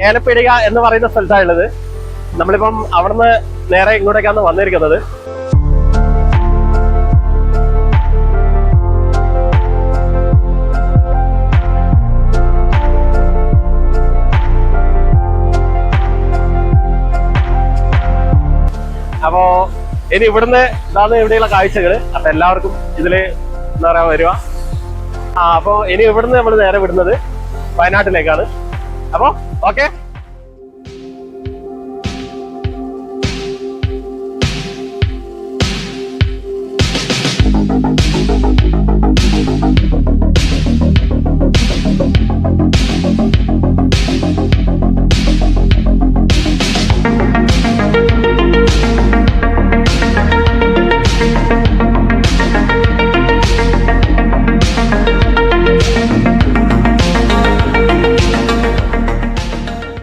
ഏലപ്പിടിക എന്ന് പറയുന്ന സ്ഥലത്താണുള്ളത്. നമ്മളിപ്പം അവിടുന്ന് നേരെ ഇങ്ങോട്ടേക്കാണ് വന്നിരിക്കുന്നത്. അപ്പോ ഇനി ഇവിടുന്ന് ഇതാണ് ഇവിടെയുള്ള കാഴ്ചകള്. അപ്പൊ എല്ലാവർക്കും ഇതില് എന്താ പറയാ വരുക. അപ്പൊ ഇനി ഇവിടുന്ന് നമ്മൾ നേരെ വിടുന്നത് വയനാട്ടിലേക്കാണ്. അപ്പൊ ഓക്കെ.